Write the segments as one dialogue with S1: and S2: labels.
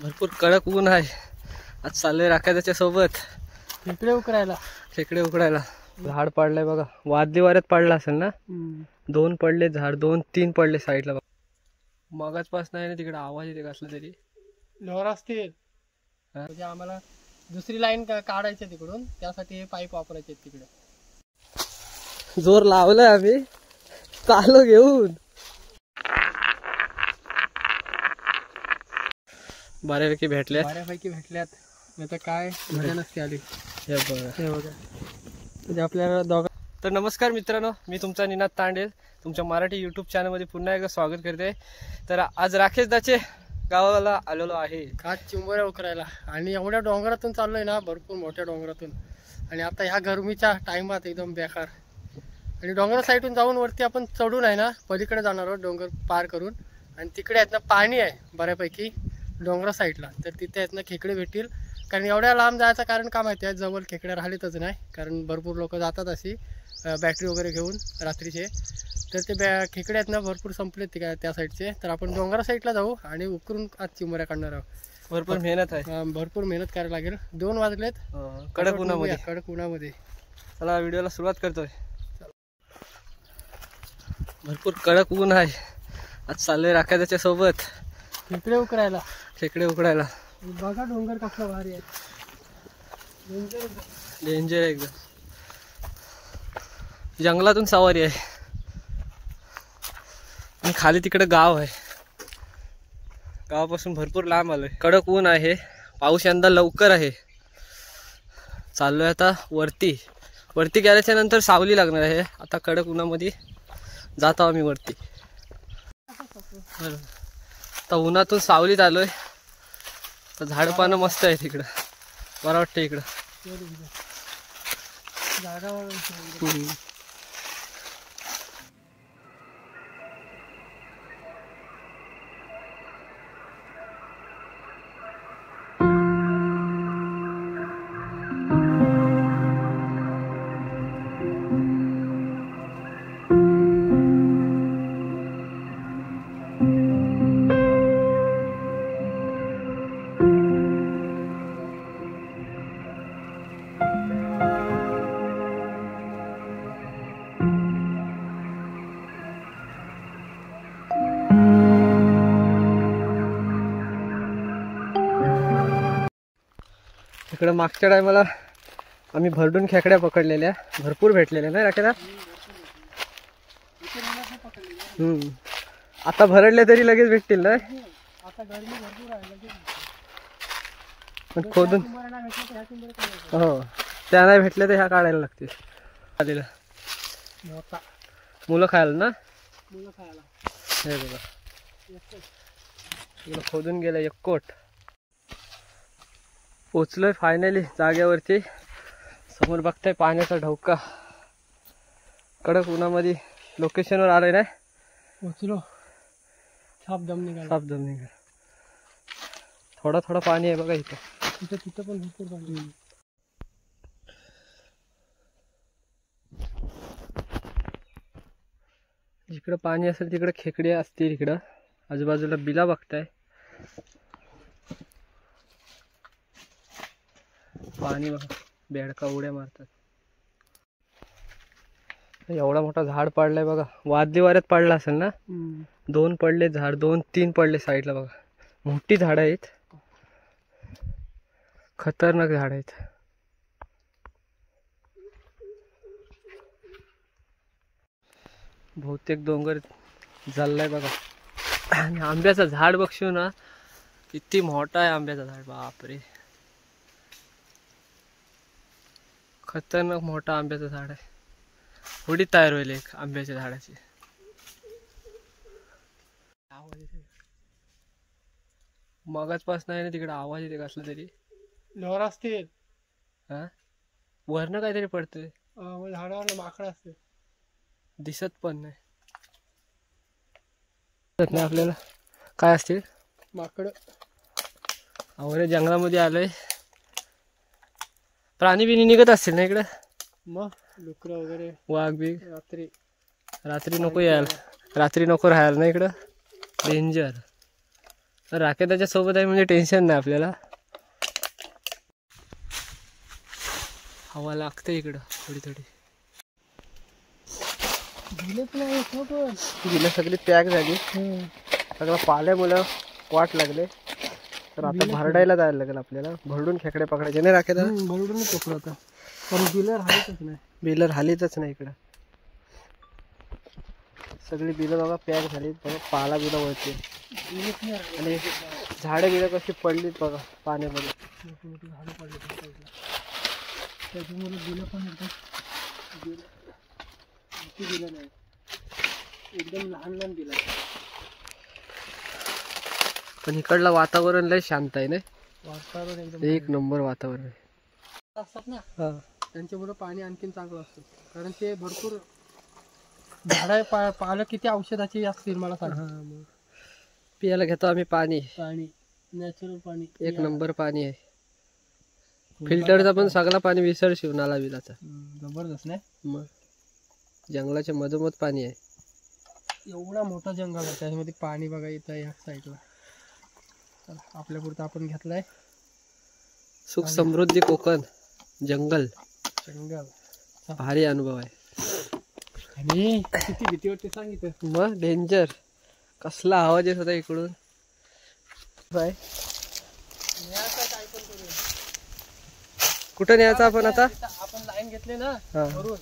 S1: भरपूर कडक ऊन आहे. आज चाललोय राखायच्या सोबत खेकडे उकडायला. झाड पडलंय बघा, वादली वाऱ्यात पडला असेल ना. दोन पडले झाड, 2-3 पडले साईडला बघा. मगाच पास नाही ना तिकडे आवाज येते कसला तरी.
S2: लोहर असतील म्हणजे आम्हाला दुसरी लाईन काढायची तिकडून, त्यासाठी हे पाईप वापरायचे तिकडे.
S1: जोर लावलाय आम्ही, चालू घेऊन. बऱ्यापैकी भेटल्यात.
S2: नाही तर काय मजा नसती आली.
S1: हे बघा.
S2: म्हणजे आपल्याला दोघा.
S1: तर नमस्कार मित्रांनो, मी तुमचा निनाद तांडेल तुमच्या मराठी यूट्यूब चॅनलमध्ये पुन्हा एकदा स्वागत करते. तर आज राकेशदाचे गावाला आलेलो आहे
S2: खास चिंबोऱ्या उकरायला. आणि एवढ्या डोंगरातून चाललोय ना, भरपूर मोठ्या डोंगरातून. आणि आता ह्या गरमीच्या टाइमात एकदम बेकार. आणि डोंगरा साईडून जाऊन वरती आपण चढून आहे ना, पलीकडे जाणार आहोत डोंगर पार करून. आणि तिकडे आहेत ना पाणी आहे बऱ्यापैकी डोंगरा साईडला. तर तिथे आहेत ना खेकडे भेटतील. कारण एवढ्या लांब जायचं कारण का माहिती आहे, जवळ खेकड्या राहिलेतच नाही. कारण भरपूर लोक जातात अशी बॅटरी वगैरे घेऊन रात्रीचे. तर ते खेकडे आहेत ना भरपूर संपलेत त्या साईडचे. तर आपण डोंगरा साईडला जाऊ आणि उकरून आज चिंबोऱ्या काढणार आहोत.
S1: भरपूर मेहनत आहे.
S2: भरपूर मेहनत करायला लागेल. 2 वाजलेत
S1: कडक उन्हामध्ये. चला व्हिडिओला सुरुवात करतोय. भरपूर कडक ऊन आहे. आज चाललोय राखायच्या सोबत
S2: खेकडे उकडायला. बघा डोंगर कसला भारी आहे,
S1: डेंजर एकदम. जंगलातून सवारी आहे आणि खाली तिकडे गाव आहे. गावापासून भरपूर लांब आलोय. कडक ऊन आहे, पाऊस यंदा लवकर आहे. चाललोय आता वरती गेल्याच्या नंतर सावली लागणार आहे. आता कडक उन्हामध्ये जातो आम्ही वरती. आता उन्हातून सावलीत आलोय. झाड पानं मस्त आहे तिकडं, बरं वाटतं इकडं. इकडं मागच्या टायमाला आम्ही भरडून खेकड्या पकडलेल्या, भरपूर भेटलेल्या नाही राखेला. आता भरडले तरी लगेच भेटतील ना. पण खोदून हो, त्या नाही भेटल्या तर ह्या काढायला लागतील. आलेला मुलं खायला ना. हे बघा इकडं खोदून गेलं एक कोट. पोचलोय फायनली जाग्यावरती. समोर बघताय पाण्याचा ढवका. कडक उन्हामध्ये लोकेशनवर आलोय ना.
S2: पोचलो. साप दम निघाला.
S1: थोडा पाणी आहे बघा इथं.
S2: तिथं पण भरपूर पाणी.
S1: जिकडं पाणी असेल तिकडे खेकडे असतील. इकडं आजूबाजूला बिला बघताय. पाणी बघा, बेडका उड्या मारतात. एवढा मोठा झाड पडलाय बघा, वादली वाऱ्यात पडला असेल ना. 2 पडले झाड, 2-3 पडले साईडला बघा. मोठी झाड आहेत, खतरनाक झाड आहेत. बहुतेक डोंगर जळलाय बघा. आणि आंब्याचं झाड बघशो ना, किती मोठा आहे आंब्याचं झाड. बापरे, खतरनाक मोठा आंब्याचं झाड आहे. होडी तयार होईल एक आंब्याच्या झाडाची. मगाच पास नाही ना तिकडे आवाज येते कसला तरी.
S2: लोहर असतील
S1: वरनं काहीतरी पडतंय.
S2: झाडावर माकड असते,
S1: दिसत पण नाही आपल्याला काय असतील.
S2: माकड.
S1: अवघड जंगलामध्ये आलोय. प्राणी बिनी निघत असतील ना इकडे.
S2: मग डुकर वगैरे,
S1: वाघ बी. रात्री नको यायला, रात्री नको राहायला ना इकडं. डेंजर. राखे त्याच्या सोबत आहे म्हणजे टेन्शन नाही आपल्याला. हवा लागते इकडं थोडी थोडी. गिलं सगळी पॅक झाली. सगळं पाल्यामुळं वाट लागले. तर आता भरडायला जायला लागेल आपल्याला. भरडून खेकडे पकडायचे नाही राखे.
S2: भरडून पकडू आता, पण बिलर हालीतच नाही.
S1: बिलर हालीतच नाही इकडं. सगळी बिलं बघा पॅक झाली बघा. पाला बिला वळते आणि झाडं बिलं कशी पडलीत बघा पाण्यामध्ये.
S2: झाडं पडले त्याच्यामुळे बिलं पण बिलं नाही, एकदम लहान लहान बिलं.
S1: पण इकडलं वातावरण लय शांत आहे ना.
S2: वातावरण एकदम
S1: एक नंबर वातावरण आहे.
S2: असतात ना त्यांच्यामुळे पाणी आणखीन चांगलं असतं. कारण ते भरपूर झाडं पालं किती औषधाची असतील मला सांग.
S1: पियाला घेतो आम्ही पाणी.
S2: पाणी नॅचरल पाणी
S1: एक नंबर पाणी आहे. फिल्टरचा पण सगळा पाणी विसर शिवनाला बिलाचा.
S2: जबरदस्त नाही.
S1: मग जंगलाच्या मधोमध पाणी आहे.
S2: एवढा मोठा जंगल आहे त्याच्यामध्ये पाणी बघा येतं या साईडला. आपल्या पुरता आपण घेतलाय.
S1: सुख समृद्धी कोकण जंगल.
S2: जंगल
S1: भारी अनुभव आहे.
S2: आणि किती भीती वाटते सांगितलं.
S1: मग डेंजर. कसला आवाज येत होता इकडून. काय कुठं न्यायचं आपण आता.
S2: आपण लाईन घेतली ना वरून,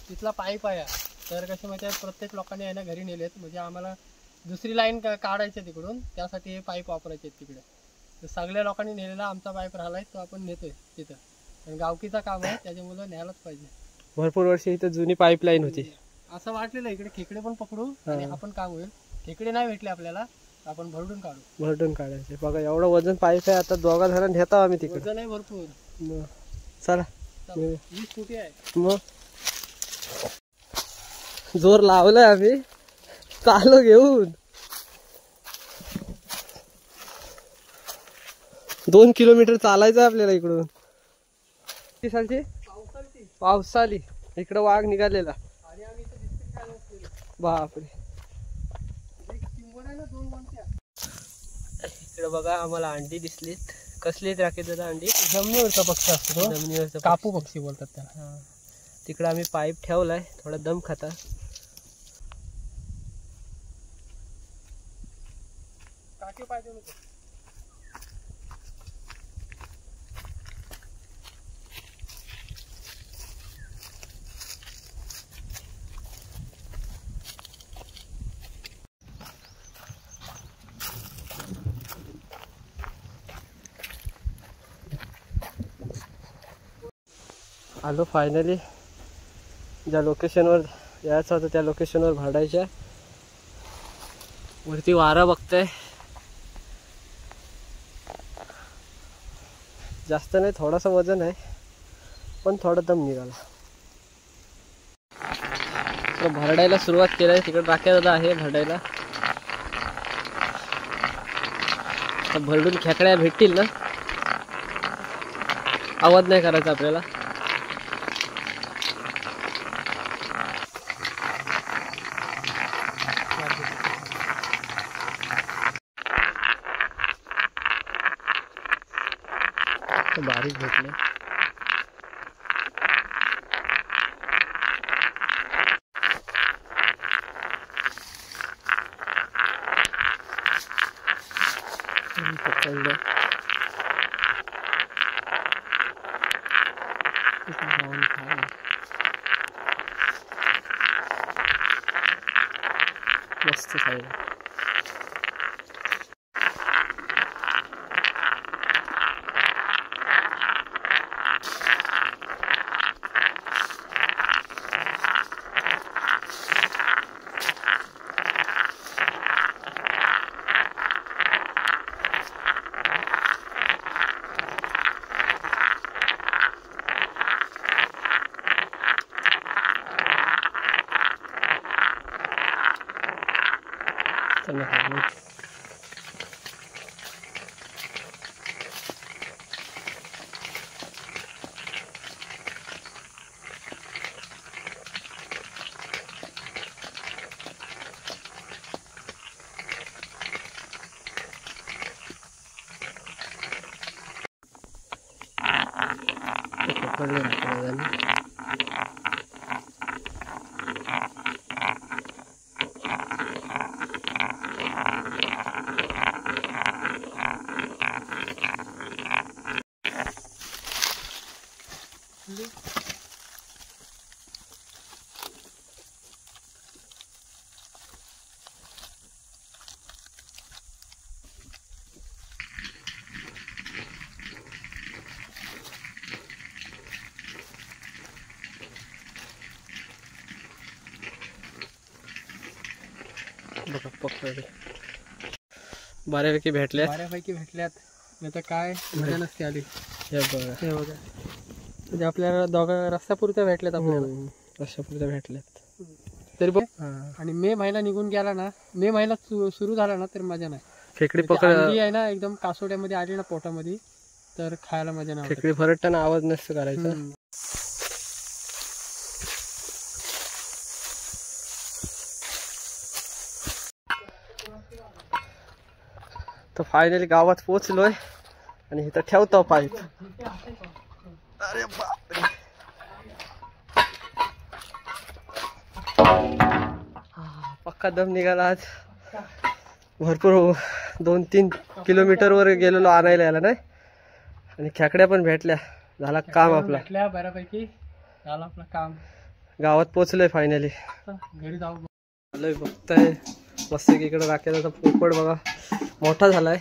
S2: तिथला पाईप आहे. तर कसे माहिती आहे प्रत्येक लोकांनी आहे ना घरी नेलेत. म्हणजे आम्हाला दुसरी लाईन काढायची तिकडून, त्यासाठी हे पाईप वापरायचे तिकडे. तर सगळ्या लोकांनी नेलेला आमचा पाईप राहिलाय तो आपण नेतोय तिथं. कारण गावकीचं काम आहे त्याच्यामुळे न्यायलाच पाहिजे.
S1: भरपूर वर्ष इथं जुनी पाईपलाईन होती.
S2: असं वाटलेलं इकडे खेकडे पण पकडू आणि आपण काम होईल. खेकडे नाही भेटले आपल्याला, आपण भरडून काढू.
S1: भरडून काढायचे बघा. एवढं वजन पाईप आहे. आता दोघा जणांना नेतो आम्ही तिकडे.
S2: वजन आहे भरपूर.
S1: चला
S2: 20 फुटी आहे.
S1: मग जोर लावलाय आम्ही. चालू घेऊन 2 किलोमीटर चालायचं आपल्याला इकडून. किती सालची पावसाली इकडं वाघ निघालेला. बापरे. इकडे बघा आम्हाला अंडी दिसलीत. कसलीत राखेत दादा अंडी.
S2: जमिनीवरचा पक्षी असतो तो.
S1: जमिनीवरचा
S2: कापू पक्षी बोलतात त्याला.
S1: तिकडे आम्ही पाईप ठेवलाय. थोडा दम खाता.
S2: काठी पाहिजे नको.
S1: आलो फायनली ज्या लोकेशनवर यायचं होतं त्या लोकेशनवर भरडायच्या. वरती वारा बघताय. जास्त नाही, थोडासा वजन आहे पण थोडा दम निघाला. भरडायला सुरुवात केली. तिकडे राख्या दादा आहे भरडायला. भरडून खेकड्या भेटतील ना. आवाज नाही करायचा आपल्याला. बारीक भेटले. पकडलं. मस्त खायला. पकडले राखेदादांनी. बघा पकडले, बऱ्यापैकी भेटल्यात.
S2: बऱ्यापैकी भेटल्यात. नाही तर काय मजा नसते आली.
S1: हे बघा,
S2: हे बघा, म्हणजे आपल्याला दोघा रस्त्यापुरत्या भेटल्यात आपल्याला.
S1: अशा पुढे भेटल्यात
S2: तरी बघ. आणि मे महिना निघून गेला ना, मे महिना सुरू झाला ना तर मजा नाही.
S1: खेकडी
S2: म्हणजे
S1: पकड
S2: अंडी आहे ना एकदम कासोड्यामध्ये आली ना पोटामध्ये, तर खायला मजा नाही.
S1: खेकडी फरटताना आवाज नसतो करायचा. तर फायनली गावात पोहोचलोय आणि इथं ठेवतो पाईप. अरे बापरे, पक्का दम निघाला आज. भरपूर 2-3 किलोमीटर वर गेलेलो आणायला याला नाही. आणि खेकड्या पण भेटल्या. झाला काम आपला.
S2: भेटल्या बऱ्यापैकी, झालं आपलं काम.
S1: गावात पोहोचलोय फायनली.
S2: घरी जाऊ.
S1: आलोय, बघताय मस्त इकडे राखेदाचा पोपट बघा मोठा झालाय.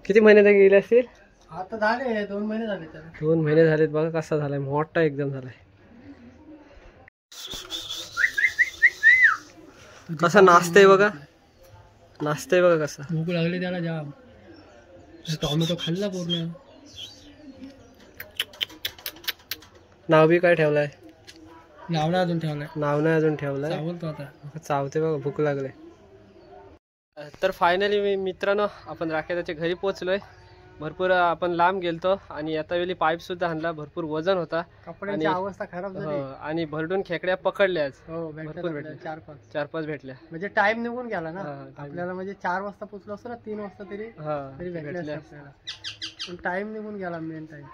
S1: किती महिने गेले असतील?
S2: आता झाले 2 महिने झाले त्याला.
S1: 2 महिने झालेत. बघा कसा झालाय, मोठा एकदम झालाय. कसा नाचतंय बघा, नाचतंय बघा कसा.
S2: भूक लागली त्याला जाम. टोमॅटो खाल्ला पूर्ण.
S1: नाव बी काय ठेवलाय?
S2: नाव नाही अजून ठेवलाय.
S1: नाव नाही अजून ठेवलाय.
S2: चावलतो आता.
S1: चावते बघा, भूक लागले. तर फायनली मित्रांनो आपण राखेदाच्या घरी पोहोचलोय. भरपूर आपण लांब गेलतो आणि आता वेळी पाईप सुद्धा आणला. भरपूर वजन होता.
S2: कपड्यांची अवस्था खराब झाली.
S1: आणि भरडून खेकड्या पकडल्या आज.
S2: हो,
S1: भरपूर भेटल्या.
S2: 4-5
S1: भेटल्या.
S2: म्हणजे टाइम निघून गेला ना आपल्याला. म्हणजे 4 वाजता पोहोचलो असतो ना, 3 वाजता तरी भेटल्या आपल्याला. पण टाइम निघून गेला, मेन टाइम.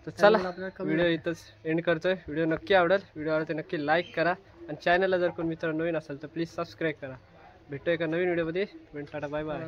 S1: तर चला व्हिडिओ इथंच एंड करतोय. व्हिडिओ नक्की आवडेल. व्हिडिओ आवडते नक्की लाईक करा आणि चॅनलला जर कोण मित्र नवीन असेल तर प्लीज सबस्क्राईब करा. भेटतोय एका नवीन व्हिडिओमध्ये. Tata, bye bye.